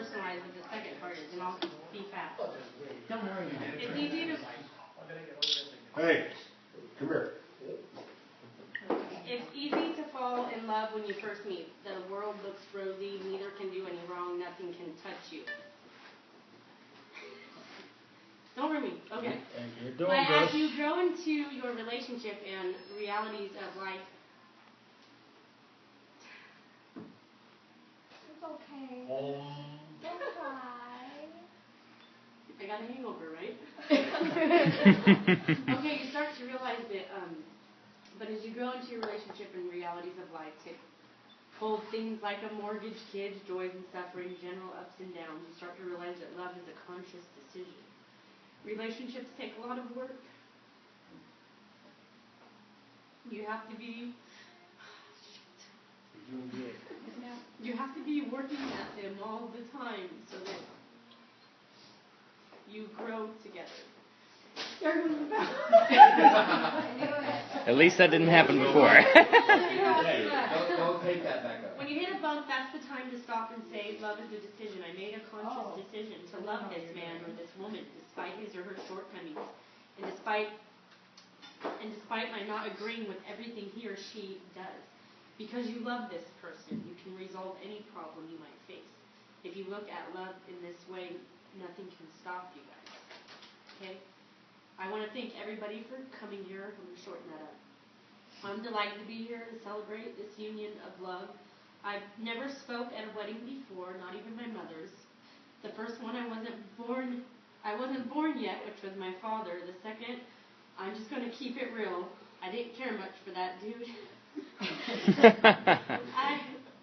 personalize what the second part is, and I'll be fast. Don't worry. It's easy to... Hey, come here. It's easy to fall in love when you first meet. The world looks rosy, neither can do any wrong, nothing can touch you. Don't ruin me. Okay. But as you grow into your relationship and realities of life, it's okay. Don't cry. I got a hangover, right? Okay, you start to realize that, but as you grow into your relationship and realities of life, take hold things like a mortgage, kids, joys and suffering, general ups and downs, you start to realize that love is a conscious decision. Relationships take a lot of work. You have to be working at them all the time so that you grow together. At least that didn't happen before. Don't take that back up. When you hit a bump, that's the time to stop and say, love is a decision. I made a conscious decision to love this man or this woman, despite his or her shortcomings, and despite my not agreeing with everything he or she does. Because you love this person, you can resolve any problem you might face. If you look at love in this way, nothing can stop you guys. Okay? I want to thank everybody for coming here. I'm going to shorten that up. I'm delighted to be here to celebrate this union of love. I've never spoke at a wedding before, not even my mother's. The first one I wasn't born yet, which was my father. The second, I'm just going to keep it real. I didn't care much for that dude.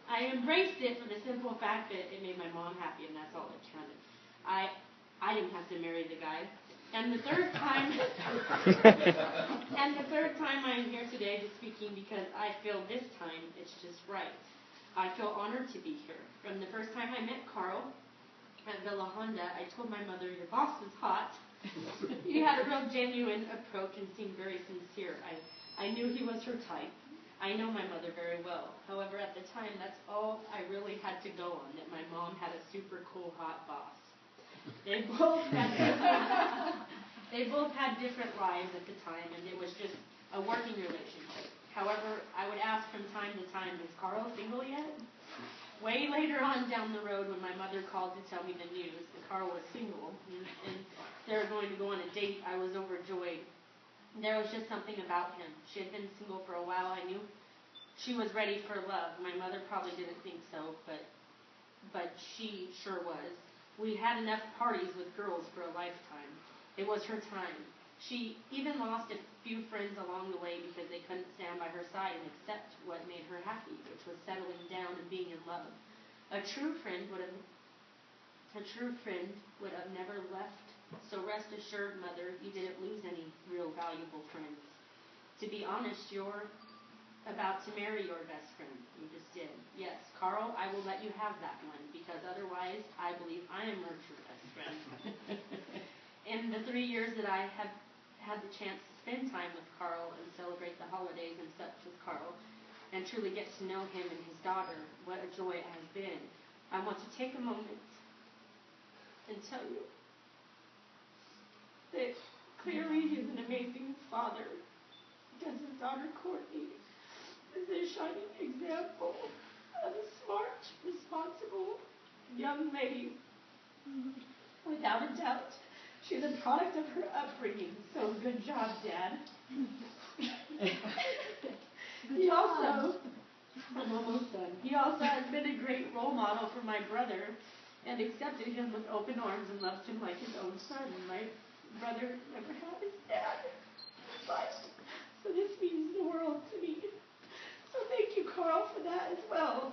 I embraced it for the simple fact that it made my mom happy, and that's all that counted. I didn't have to marry the guy. And the third time I'm here today to speaking because I feel this time it's just right. I feel honored to be here. From the first time I met Carl at Villa Honda, I told my mother, your boss is hot. He had a real genuine approach and seemed very sincere. I knew he was her type. I know my mother very well. However, at the time, that's all I really had to go on, that my mom had a super cool, hot boss. They both had different lives at the time, and it was just a working relationship. However, I would ask from time to time, is Carl single yet? Way later on down the road, when my mother called to tell me the news that Carl was single and they were going to go on a date, I was overjoyed. There was just something about him. She had been single for a while. I knew she was ready for love. My mother probably didn't think so, but she sure was. We had enough parties with girls for a lifetime. It was her time. She even lost a few friends along the way because they couldn't stand by her side and accept what made her happy, which was settling down and being in love. A true friend would have never left. So rest assured, Mother, you didn't lose any real valuable friends. To be honest, you're about to marry your best friend. You just did. Yes, Carl, I will let you have that one, because otherwise I believe I am your true best friend. In the 3 years that I have had the chance to spend time with Carl and celebrate the holidays and such with Carl, and truly get to know him and his daughter, what a joy it has been. I want to take a moment and tell you that clearly he's an amazing father, because his daughter Courtney is a shining example of a smart, responsible young lady. Without a doubt, she's a product of her upbringing, so good job, Dad. I'm almost done. He also has been a great role model for my brother and accepted him with open arms and loves him like his own son. My brother never had his dad in his life, so this means the world to me. So thank you, Carl, for that as well.